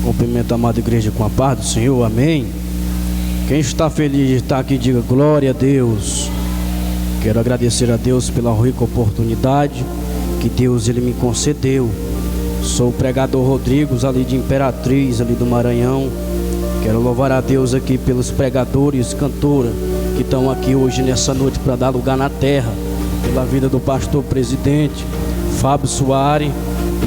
Cumprimento a amada igreja com a paz do Senhor, amém. Quem está feliz de estar aqui, diga glória a Deus. Quero agradecer a Deus pela rica oportunidade que Deus ele me concedeu. Sou o pregador Rodrigues, ali de Imperatriz, ali do Maranhão. Quero louvar a Deus aqui pelos pregadores, cantora que estão aqui hoje nessa noite para dar lugar na terra, pela vida do pastor presidente Fábio Soares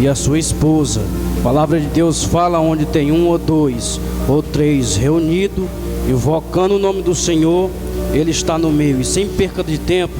e a sua esposa. A palavra de Deus fala: onde tem um ou dois ou três reunidos, invocando o nome do Senhor, Ele está no meio. E sem perca de tempo,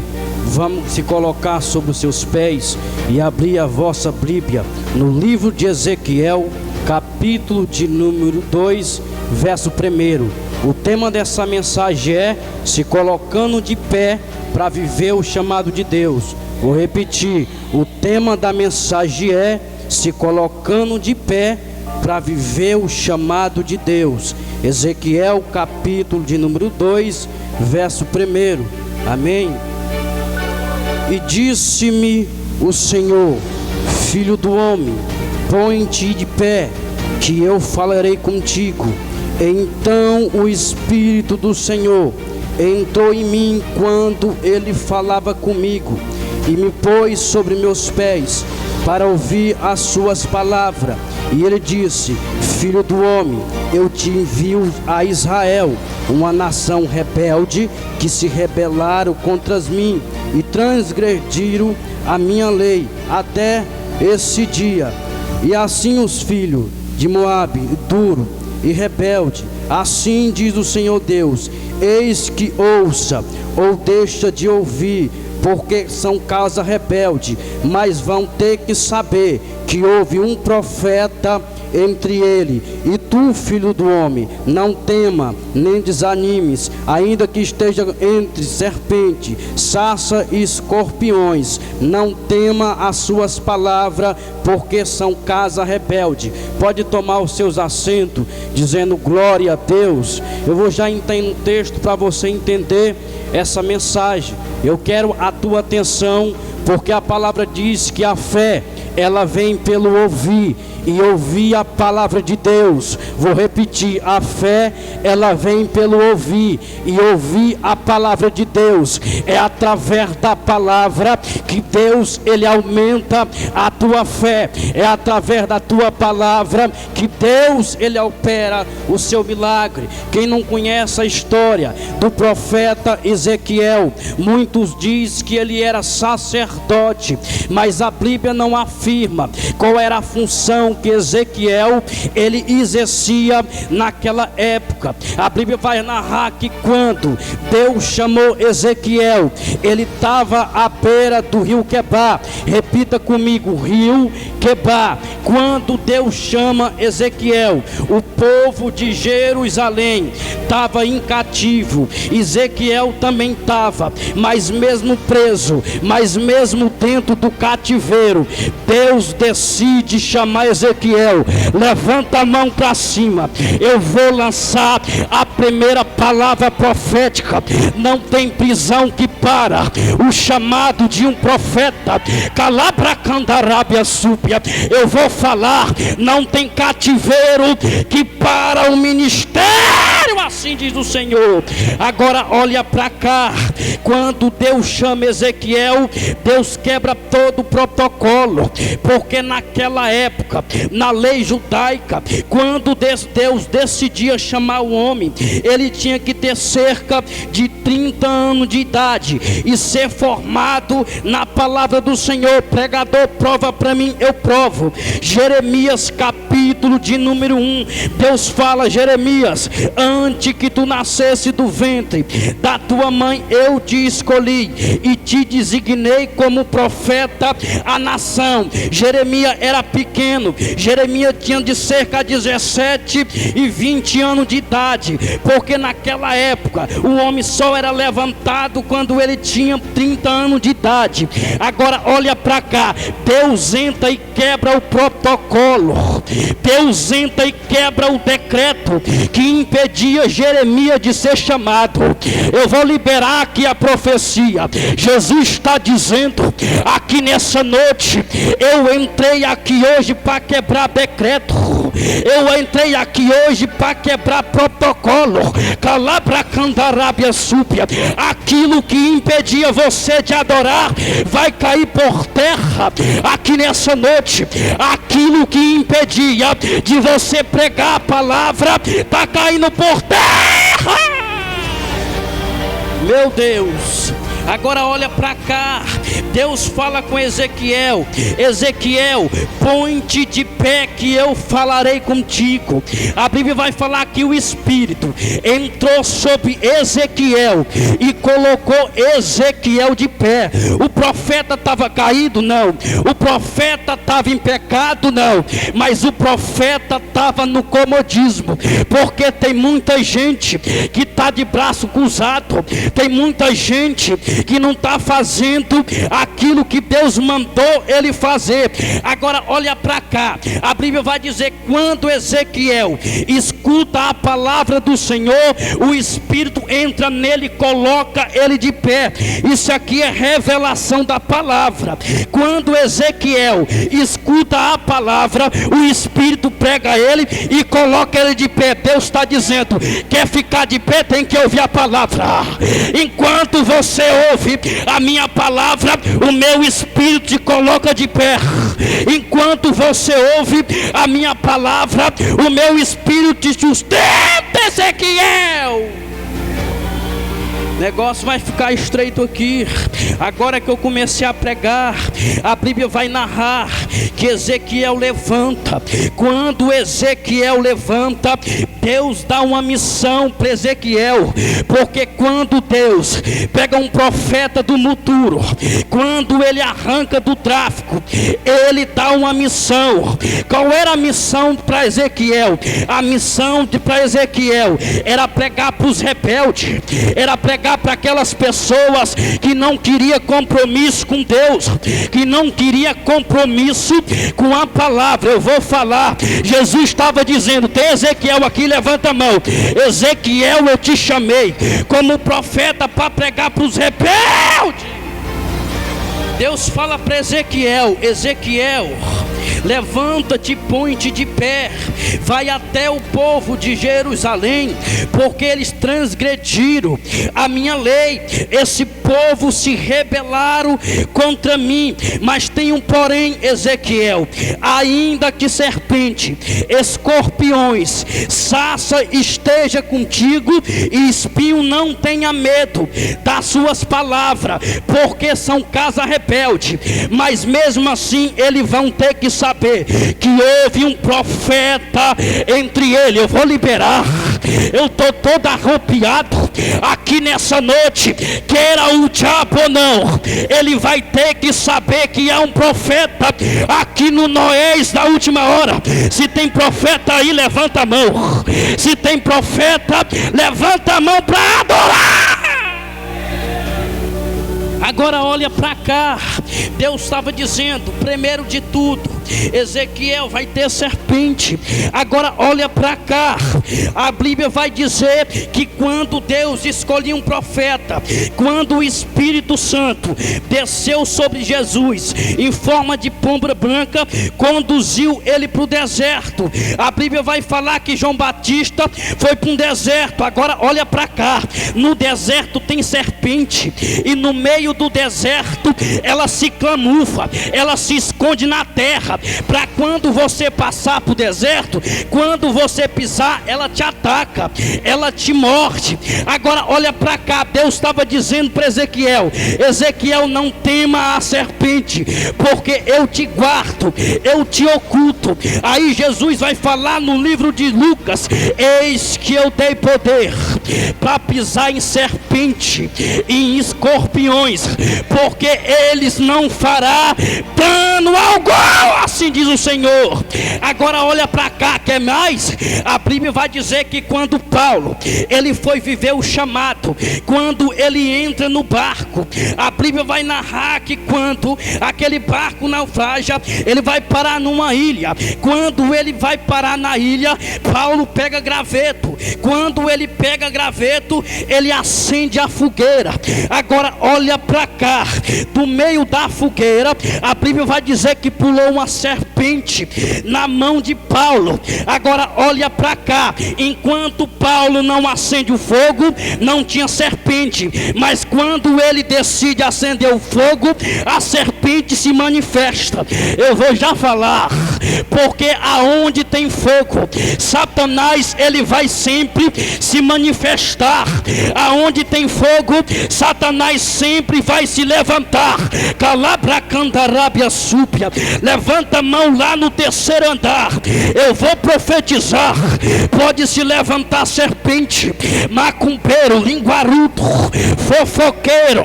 vamos se colocar sobre os seus pés e abrir a vossa Bíblia no livro de Ezequiel, capítulo de número 2, verso 1. O tema dessa mensagem é se colocando de pé para viver o chamado de Deus. Vou repetir, o tema da mensagem é se colocando de pé para viver o chamado de Deus. Ezequiel capítulo de número 2, verso 1. Amém. E disse-me o Senhor: filho do homem, põe-te de pé, que eu falarei contigo. Então o Espírito do Senhor entrou em mim quando ele falava comigo, e me pôs sobre meus pés para ouvir as suas palavras. E ele disse: filho do homem, eu te envio a Israel, uma nação rebelde, que se rebelaram contra mim e transgrediram a minha lei até esse dia. E assim os filhos de Moabe, duro e rebelde, assim diz o Senhor Deus: eis que ouça ou deixa de ouvir, porque são casa rebelde, mas vão ter que saber que houve um profeta entre ele. E tu, filho do homem, não tema nem desanimes, ainda que esteja entre serpente, sarça e escorpiões, não tema as suas palavras, porque são casa rebelde. Pode tomar os seus assentos, dizendo glória a Deus. Eu vou já entrar no texto para você entender essa mensagem. Eu quero a tua atenção, porque a palavra diz que a fé, ela vem pelo ouvir, e ouvir a palavra de Deus. Vou repetir, a fé, ela vem pelo ouvir, e ouvir a palavra de Deus. É através da palavra que Deus, ele aumenta a tua fé. É através da tua palavra que Deus, ele opera o seu milagre. Quem não conhece a história do profeta Ezequiel, muitos dizem que ele era sacerdote, mas a Bíblia não afirma qual era a função que Ezequiel ele exercia naquela época. A Bíblia vai narrar que quando Deus chamou Ezequiel, ele estava à beira do rio Quebar. Repita comigo, rio Quebar. Quando Deus chama Ezequiel, o povo de Jerusalém estava em cativo, Ezequiel também estava, mas mesmo preso, mas mesmo dentro do cativeiro, Deus decide chamar Ezequiel. Levanta a mão para cima, eu vou lançar a primeira palavra profética. Não tem prisão que para o chamado de um profeta. Calabracandarábia súbia. Eu vou falar, não tem cativeiro que para o ministério, assim diz o Senhor. Agora olha para cá, quando Deus chama Ezequiel, Deus quebra todo o protocolo, porque naquela época, na lei judaica, quando Deus decidia chamar o homem, ele tinha que ter cerca de 30 anos de idade e ser formado na palavra do Senhor. Pregador, prova para mim, eu provo. Jeremias capítulo de número 1, Deus fala: Jeremias, antes que tu nascesse do ventre da tua mãe, eu te escolhi e te designei como profeta à nação. Jeremias era pequeno, Jeremias tinha de cerca de 17 e 20 anos de idade, porque naquela época o homem só era levantado quando ele tinha 30 anos de idade. Agora olha para cá, Deus entra e quebra o protocolo, Deus entra e quebra o decreto que impedia Jeremias de ser chamado. Eu vou liberar aqui a profecia. Jesus está dizendo aqui nessa noite: eu entrei aqui hoje para quebrar decreto. Eu entrei aqui hoje para quebrar protocolo. Calabra candarábia súbia. Aquilo que impedia você de adorar vai cair por terra aqui nessa noite. Aquilo que impedia de você pregar a palavra está caindo por terra. Meu Deus. Agora olha para cá. Deus fala com Ezequiel: Ezequiel, põe-te de pé que eu falarei contigo. A Bíblia vai falar que o Espírito entrou sobre Ezequiel e colocou Ezequiel de pé. O profeta estava caído? Não. O profeta estava em pecado? Não. Mas o profeta estava no comodismo, porque tem muita gente que está de braço cruzado, tem muita gente que não está fazendo aquilo que Deus mandou ele fazer. Agora olha para cá, a Bíblia vai dizer: quando Ezequiel escuta a palavra do Senhor, o Espírito entra nele e coloca ele de pé. Isso aqui é revelação da palavra. Quando Ezequiel escuta a palavra, o Espírito prega ele e coloca ele de pé. Deus está dizendo: quer ficar de pé, tem que ouvir a palavra. Enquanto você ouve a minha palavra, o meu Espírito te coloca de pé. Enquanto você ouve a minha palavra, o meu Espírito te sustenta, Ezequiel. O negócio vai ficar estreito aqui. Agora que eu comecei a pregar, a Bíblia vai narrar que Ezequiel levanta. Quando Ezequiel levanta, Deus dá uma missão para Ezequiel. Porque quando Deus pega um profeta do futuro, quando ele arranca do tráfico, ele dá uma missão. Qual era a missão para Ezequiel? A missão para Ezequiel era pregar para os rebeldes, era pregar para aquelas pessoas que não queria compromisso com Deus, que não queria compromisso com a palavra. Eu vou falar. Jesus estava dizendo: tem Ezequiel aqui, levanta a mão. Ezequiel, eu te chamei como profeta para pregar para os rebeldes. Deus fala para Ezequiel: Ezequiel, levanta-te, põe-te de pé, vai até o povo de Jerusalém, porque eles transgrediram a minha lei. Esse povo se rebelaram contra mim. Mas tem um porém, Ezequiel: ainda que serpente, escorpiões, sarça esteja contigo, e espinho não tenha medo das suas palavras, porque são casa rebelde. Mas mesmo assim eles vão ter que saber que houve um profeta entre eles. Eu vou liberar. Eu estou todo arrepiado aqui nessa noite. Queira o diabo ou não, ele vai ter que saber que há um profeta aqui no Noés da última hora. Se tem profeta aí, levanta a mão. Se tem profeta, levanta a mão para adorar. Agora olha para cá. Deus estava dizendo: primeiro de tudo, Ezequiel, vai ter serpente. Agora olha para cá. A Bíblia vai dizer que quando Deus escolheu um profeta, quando o Espírito Santo desceu sobre Jesus em forma de pomba branca, conduziu ele para o deserto. A Bíblia vai falar que João Batista foi para um deserto. Agora olha para cá. No deserto tem serpente, e no meio do deserto ela se camufla, ela se esconde na terra, para quando você passar para o deserto, quando você pisar, ela te ataca, ela te morde. Agora olha para cá. Deus estava dizendo para Ezequiel: Ezequiel, não tema a serpente, porque eu te guardo, eu te oculto. Aí Jesus vai falar no livro de Lucas: eis que eu dei poder para pisar em serpente e em escorpiões, porque eles não fará dano algum, assim diz o Senhor. Agora olha para cá, quer mais? A Bíblia vai dizer que quando Paulo ele foi viver o chamado, quando ele entra no barco, a Bíblia vai narrar que quando aquele barco naufraga, ele vai parar numa ilha. Quando ele vai parar na ilha, Paulo pega graveto. Quando ele pega graveto, ele acende acende a fogueira. Agora olha para cá, do meio da fogueira, a Bíblia vai dizer que pulou uma serpente na mão de Paulo. Agora olha para cá, enquanto Paulo não acende o fogo, não tinha serpente, mas quando ele decide acender o fogo, a serpente se manifesta. Eu vou já falar, porque aonde tem fogo, Satanás ele vai sempre se manifestar. Aonde tem fogo, Satanás sempre vai se levantar. Calabracandarábia súpia, levanta a mão lá no terceiro andar. Eu vou profetizar. Pode se levantar serpente, macumbeiro, linguarudo, fofoqueiro,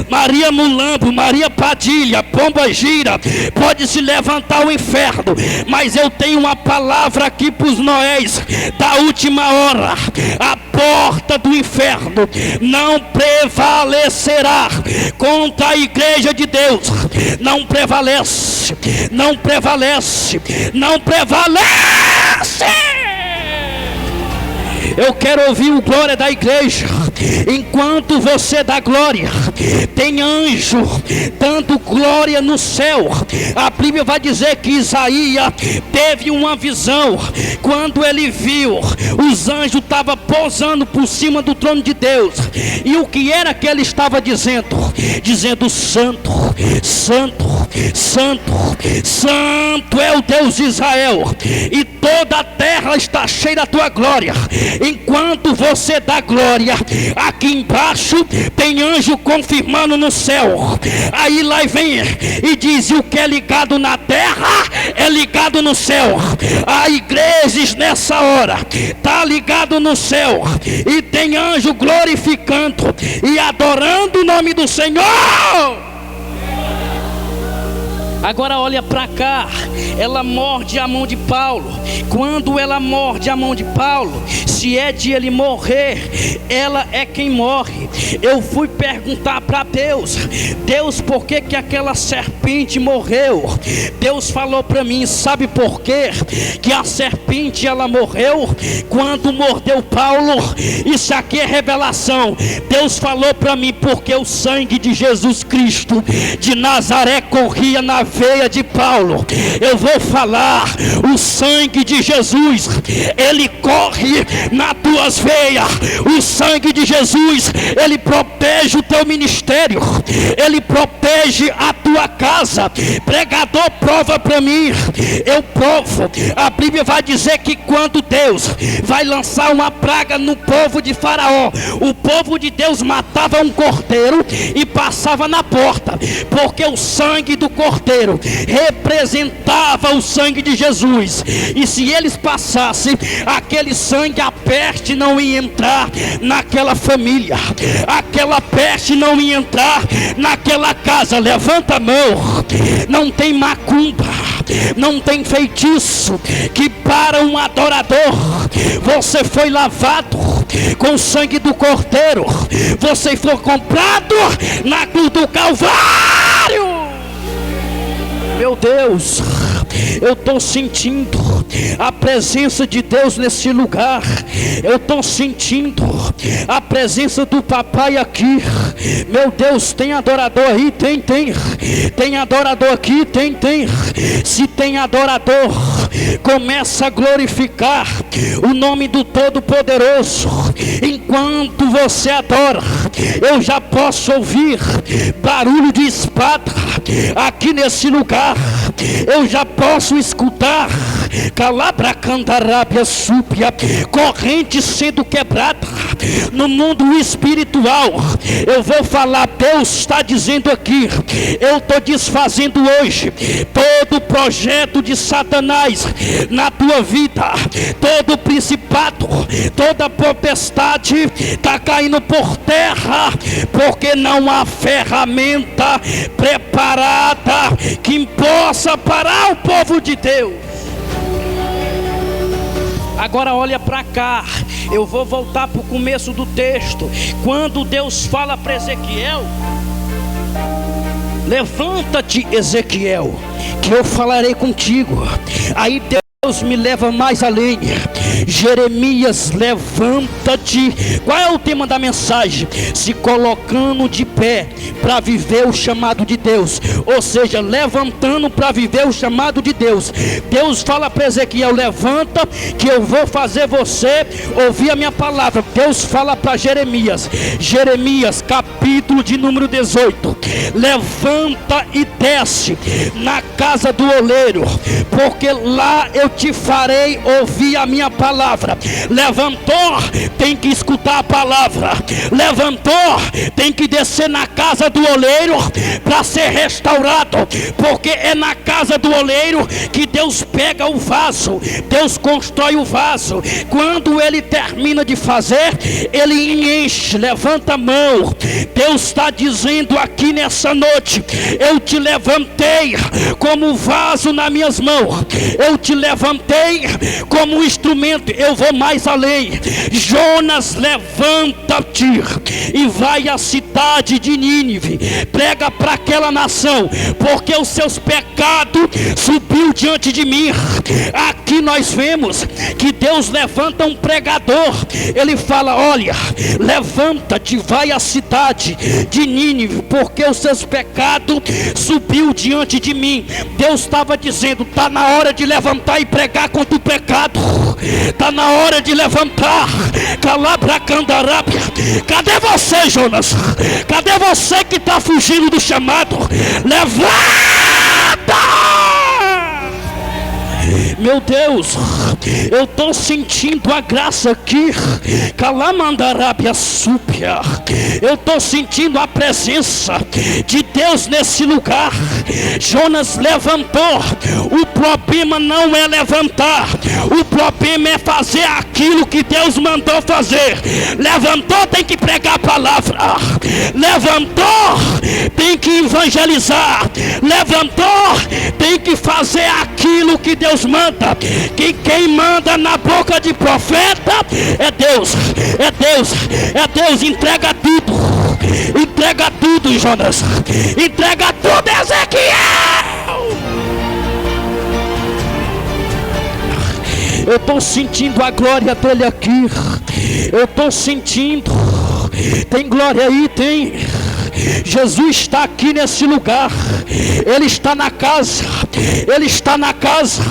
Maria Mulambo, Maria Padilha, Pomba Gira. Pode se levantar o inferno, mas eu tenho uma palavra aqui para os Noés da última hora. A porta do inferno não prevalecerá contra a igreja de Deus. Não prevalece, não prevalece, não prevalece. Eu quero ouvir o glória da igreja. Enquanto você dá glória, tem anjo dando glória no céu. A Bíblia vai dizer que Isaías teve uma visão. Quando ele viu, os anjos estavam pousando por cima do trono de Deus. E o que era que ele estava dizendo? Dizendo: santo, santo, santo, santo é o Deus de Israel, e toda a terra está cheia da tua glória. Enquanto você dá glória, aqui embaixo tem anjo confirmando no céu. Aí lá vem e diz: o que é ligado na terra é ligado no céu. Há igrejas nessa hora, está ligado no céu, e tem anjo glorificando e adorando o nome do Senhor. Agora olha para cá, ela morde a mão de Paulo. Quando ela morde a mão de Paulo, se é de ele morrer, ela é quem morre. Eu fui perguntar para Deus: Deus, por que que aquela serpente morreu? Deus falou para mim: sabe por quê que a serpente ela morreu? Quando mordeu Paulo, isso aqui é revelação. Deus falou para mim: porque o sangue de Jesus Cristo de Nazaré corria na veia de Paulo. Eu vou falar: o sangue de Jesus, ele corre nas tuas veias. O sangue de Jesus, ele protege o teu ministério, ele protege a tua casa. Pregador, prova para mim. Eu provo. A Bíblia vai dizer que quando Deus vai lançar uma praga no povo de Faraó, o povo de Deus matava um cordeiro e passava na porta, porque o sangue do cordeiro representava o sangue de Jesus. E se eles passassem aquele sangue, a peste não ia entrar naquela família, aquela peste não ia entrar naquela casa. Levanta a mão. Não tem macumba, não tem feitiço que para um adorador. Você foi lavado com o sangue do cordeiro, você foi comprado na cruz do Calvário. Meu Deus, eu estou sentindo a presença de Deus nesse lugar. Eu estou sentindo a presença do papai aqui. Meu Deus, tem adorador aí? Tem adorador aqui? Tem. Se tem adorador, começa a glorificar o nome do Todo-Poderoso. Enquanto você adora, eu já posso ouvir barulho de espada aqui nesse lugar. Eu já posso escutar calabracandarábia súpia, corrente sendo quebrada no mundo espiritual. Eu vou falar: Deus está dizendo aqui: eu estou desfazendo hoje todo projeto de Satanás na tua vida. Todo principado, toda potestade está caindo por terra, porque não há ferramenta preparada que possa parar o povo de Deus. Agora olha para cá, eu vou voltar para o começo do texto. Quando Deus fala para Ezequiel: levanta-te, Ezequiel, que eu falarei contigo. Aí Deus me leva mais além. Jeremias, levanta-te. Qual é o tema da mensagem? Se colocando de pé para viver o chamado de Deus, ou seja, levantando para viver o chamado de Deus. Deus fala para Ezequiel: levanta que eu vou fazer você ouvir a minha palavra. Deus fala para Jeremias, Jeremias capítulo de número 18: levanta e desce na casa do oleiro, porque lá eu te farei ouvir a minha palavra. Levantou, tem que escutar a palavra. Levantou, tem que descer na casa do oleiro para ser restaurado, porque é na casa do oleiro que Deus pega o vaso, Deus constrói o vaso. Quando ele termina de fazer, ele enche. Levanta a mão. Deus está dizendo aqui nessa noite: eu te levantei como vaso nas minhas mãos, eu te levantei como instrumento. Eu vou mais além. Jonas, levanta-te e vai à cidade de Nínive, prega para aquela nação, porque os seus pecados subiu diante de mim. Aqui nós vemos que Deus levanta um pregador. Ele fala: olha, levanta-te, vai à cidade de Nínive, porque os seus pecados subiu diante de mim. Deus estava dizendo: está na hora de levantar e pregar contra o pecado. Está na hora de levantar. Calabracandarábia. Cadê você, Jonas? Cadê você que está fugindo do chamado? Levanta! Meu Deus, eu estou sentindo a graça aqui. Calamandarábia súpia. Eu estou sentindo a presença de Deus nesse lugar. Jonas levantou. O problema não é levantar, o problema é fazer aquilo que Deus mandou fazer. Levantou, tem que pregar a palavra. Levantou, tem que evangelizar. Levantou, tem que fazer aquilo que Deus manda. Que quem manda na boca de profeta é Deus, é Deus, é Deus. Entrega tudo, entrega tudo, Jonas, entrega tudo, Ezequiel. Eu estou sentindo a glória dele aqui. Eu estou sentindo. Tem glória aí? Tem. Jesus está aqui nesse lugar. Ele está na casa. Ele está na casa.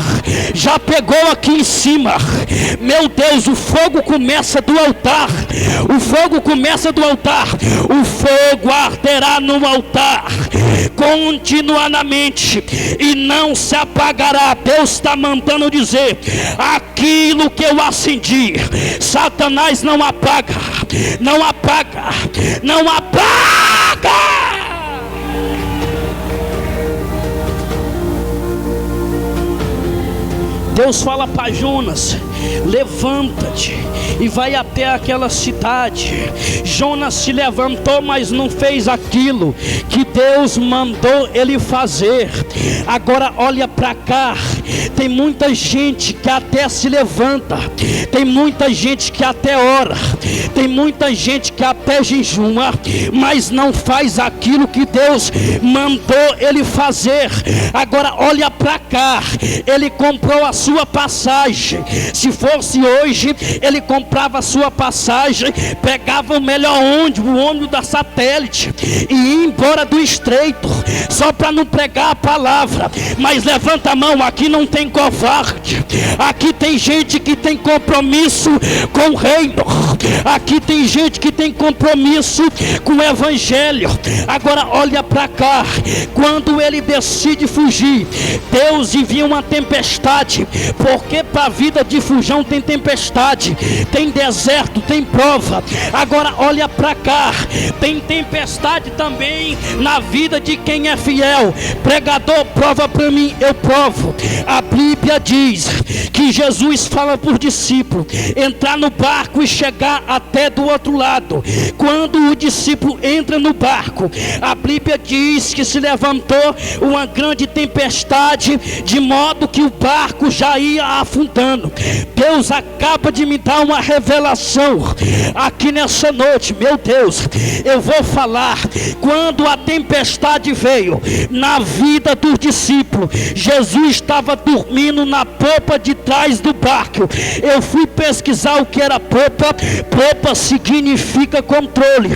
Já pegou aqui em cima. Meu Deus, o fogo começa do altar. O fogo começa do altar. O fogo arderá no altar continuamente e não se apagará. Deus está mandando dizer: aquilo que eu acendi, Satanás não apaga. Não apaga. Não apaga. Deus fala para Jonas: levanta-te e vai até aquela cidade. Jonas se levantou, mas não fez aquilo que Deus mandou ele fazer. Agora olha para cá. Tem muita gente que até se levanta, tem muita gente que até ora, tem muita gente que até jejuma, mas não faz aquilo que Deus mandou ele fazer. Agora olha para cá. Ele comprou a sua passagem. Se fosse hoje, ele comprava a sua passagem, pegava o melhor ônibus, o ônibus da Satélite, e ia embora do estreito, só para não pregar a palavra. Mas levanta a mão, aqui não tem covarde. Aqui tem gente que tem compromisso com o reino. Aqui tem gente que tem compromisso com o evangelho. Agora olha para cá. Quando ele decide fugir, Deus envia uma tempestade, porque para a vida de fujão tem tempestade, tem deserto, tem prova. Agora olha para cá. Tem tempestade também na vida de quem é fiel. Pregador, prova para mim. Eu provo. A Bíblia diz que Jesus fala por discípulo entrar no barco e chegar até do outro lado. Quando o discípulo entra no barco, a Bíblia diz que se levantou uma grande tempestade, de modo que o barco já ia afundando. Deus acaba de me dar uma revelação aqui nessa noite. Meu Deus, eu vou falar. Quando a tempestade veio na vida dos discípulos, Jesus estava dormindo na popa de trás do barco. Eu fui pesquisar o que era popa. Popa significa controle.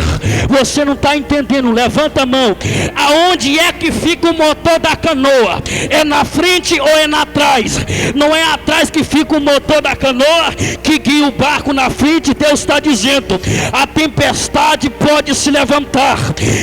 Você não está entendendo? Levanta a mão. Aonde é que fica o motor da canoa? É na frente ou é na trás? Não é atrás que fica o motor da canoa que guia o barco na frente. Deus está dizendo: a tempestade pode se levantar,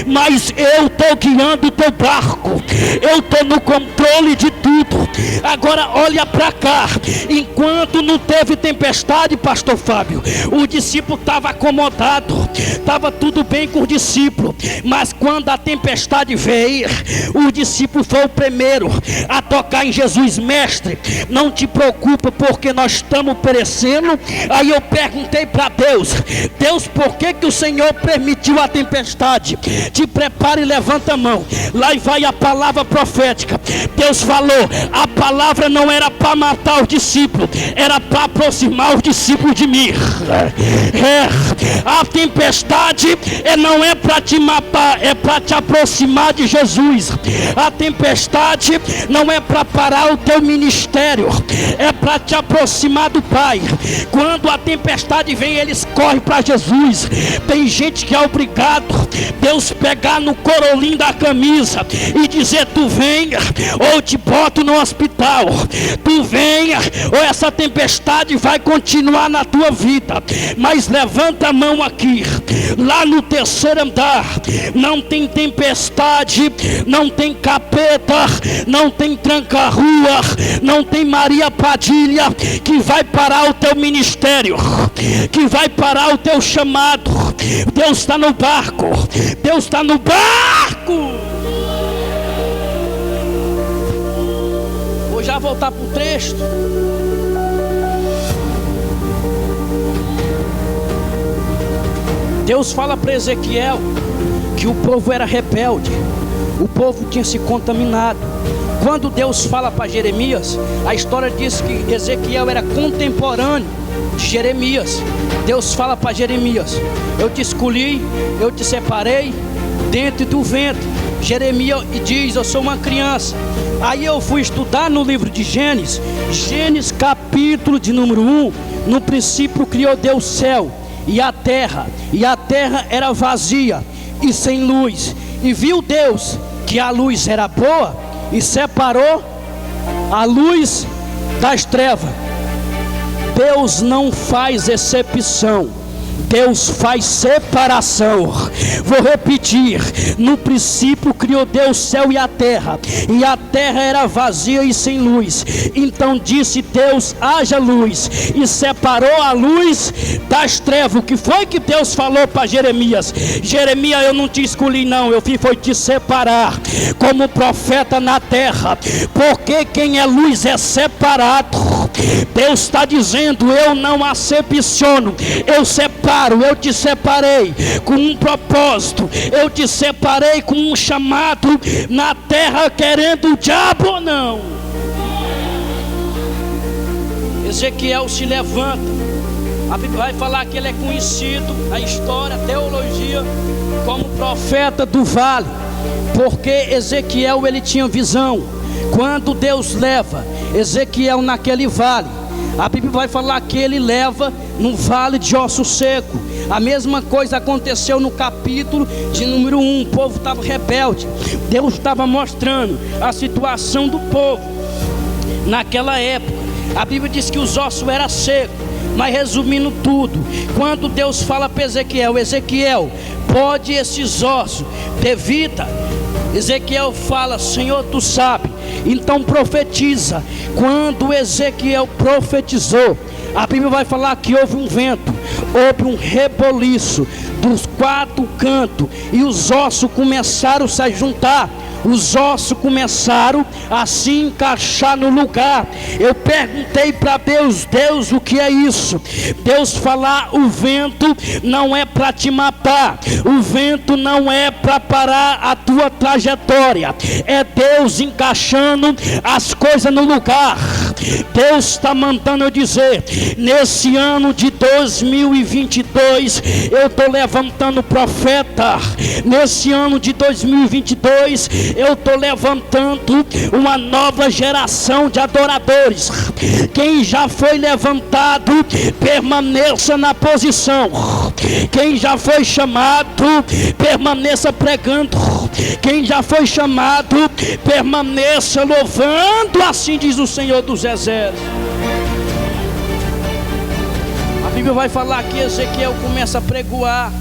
mas eu estou guiando o teu barco. Eu estou no controle de tudo. Agora olha para cá. Enquanto não teve tempestade, pastor Fábio, o discípulo estava acomodado, estava tudo bem com o discípulo. Mas quando a tempestade veio, o discípulo foi o primeiro a tocar em Jesus: mestre, não te preocupa, porque nós estamos perecendo. Aí eu perguntei para Deus: Deus, por que o Senhor permitiu a tempestade? Te prepare e levanta a mão. Lá vai a palavra profética. Deus falou: a palavra não era para matar os discípulos, era para aproximar os discípulos de mim. A tempestade não é para te matar, é para te aproximar de Jesus. A tempestade não é para parar o teu ministério, é para te aproximar do Pai. Quando a tempestade vem, eles correm para Jesus. Tem gente que é obrigado Deus pegar no corolim da camisa e dizer: tu venha, ou te boto no hospital. Tu venha, ou essa tempestade vai continuar na tua vida. Mas levanta a mão aqui. Lá no terceiro andar não tem tempestade, não tem capeta, não tem tranca-rua, não tem Maria Padilha que vai parar o teu ministério, que vai parar o teu chamado. Deus está no barco. Deus está no barco. Vou já voltar para o texto. Deus fala para Ezequiel que o povo era rebelde, o povo tinha se contaminado. Quando Deus fala para Jeremias, a história diz que Ezequiel era contemporâneo de Jeremias. Deus fala para Jeremias: eu te escolhi, eu te separei dentro do ventre. Jeremias diz: eu sou uma criança. Aí eu fui estudar no livro de Gênesis, Gênesis capítulo de número 1. No princípio criou Deus o céu e a terra era vazia e sem luz. E viu Deus que a luz era boa e separou a luz das trevas. Deus não faz exceção, Deus faz separação. Vou repetir: no princípio criou Deus o céu e a terra era vazia e sem luz. Então disse Deus: haja luz, e separou a luz das trevas. O que foi que Deus falou para Jeremias? Jeremias, eu não te escolhi não, eu fui te separar como profeta na terra, porque quem é luz é separado. Deus está dizendo: eu não acepciono, eu separo. Eu te separei com um propósito, eu te separei com um chamado na terra, querendo o diabo ou não. Ezequiel se levanta. A Bíblia vai falar que ele é conhecido na história, teologia, como profeta do vale, porque Ezequiel ele tinha visão. Quando Deus leva Ezequiel naquele vale, a Bíblia vai falar que ele leva num vale de osso seco. A mesma coisa aconteceu no capítulo de número 1. O povo estava rebelde. Deus estava mostrando a situação do povo naquela época. A Bíblia diz que os ossos eram secos. Mas resumindo tudo, quando Deus fala para Ezequiel: Ezequiel, pode esses ossos ter vida? Ezequiel fala: Senhor, tu sabe. Então profetiza. Quando Ezequiel profetizou, a Bíblia vai falar que houve um vento, houve um reboliço dos quatro cantos, e os ossos começaram a se juntar. Os ossos começaram a se encaixar no lugar. Eu perguntei para Deus: Deus, o que é isso? Deus falar: o vento não é para te matar, o vento não é para parar a tua trajetória, é Deus encaixando as coisas no lugar. Deus está mandando eu dizer: nesse ano de 2022, eu estou levantando profeta. Nesse ano de 2022, eu estou levantando uma nova geração de adoradores. Quem já foi levantado, permaneça na posição. Quem já foi chamado, permaneça pregando. Quem já foi chamado, permaneça louvando. Assim diz o Senhor dos Exércitos. A Bíblia vai falar que Ezequiel começa a pregoar.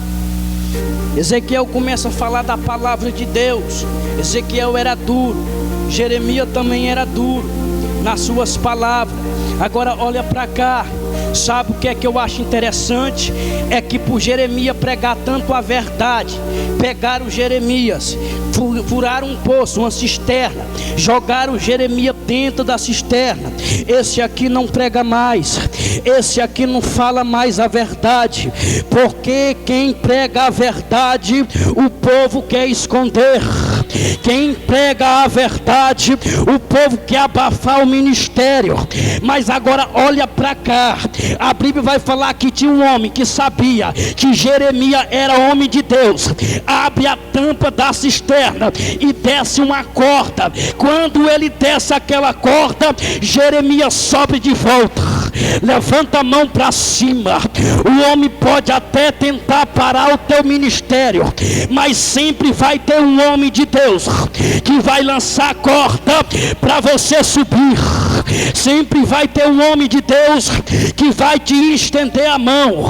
Ezequiel começa a falar da palavra de Deus. Ezequiel era duro, Jeremias também era duro nas suas palavras. Agora olha para cá. Sabe o que é que eu acho interessante? É que por Jeremias pregar tanto a verdade, pegaram Jeremias, furaram um poço, uma cisterna, jogaram Jeremias dentro da cisterna. Esse aqui não prega mais, esse aqui não fala mais a verdade, porque quem prega a verdade, o povo quer esconder. Quem prega a verdade, o povo quer abafar o ministério. Mas agora olha para cá. A Bíblia vai falar que tinha um homem que sabia que Jeremias era homem de Deus. Abre a tampa da cisterna e desce uma corda. Quando ele desce aquela corda, Jeremias sobe de volta. Levanta a mão para cima. O homem pode até tentar parar o teu ministério, mas sempre vai ter um homem de Deus que vai lançar a corda para você subir. Sempre vai ter um homem de Deus que vai te estender a mão.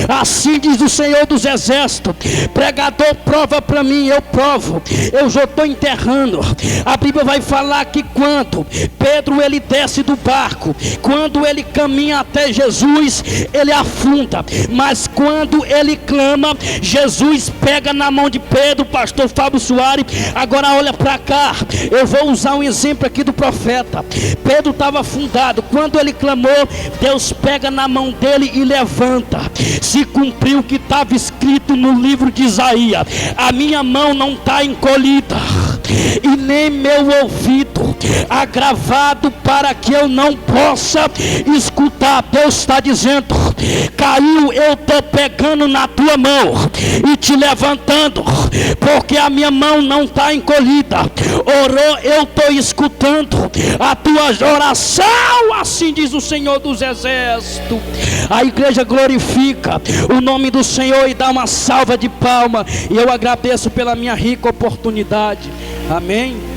Assim diz o Senhor dos Exércitos. Pregador, prova para mim. Eu provo. Eu já estou enterrando. A Bíblia vai falar que quando Pedro ele desce do barco, quando ele caminha até Jesus, ele afunda. Mas quando ele clama, Jesus pega na mão de Pedro. Pastor Fábio Soares, agora olha para cá. Eu vou usar um exemplo aqui do profeta. Pedro estava afundado. Quando ele clamou, Deus pega na mão dele e levanta. Se cumpriu o que estava escrito no livro de Isaías: a minha mão não está encolhida, e nem meu ouvido agravado, para que eu não possa escutar. Deus está dizendo: caiu, eu estou pegando na tua mão e te levantando, porque a minha mão não está encolhida. Orou, eu estou escutando a tua oração. Assim diz o Senhor dos Exércitos. A igreja glorifica o nome do Senhor e dá uma salva de palmas. E eu agradeço pela minha rica oportunidade. Amém.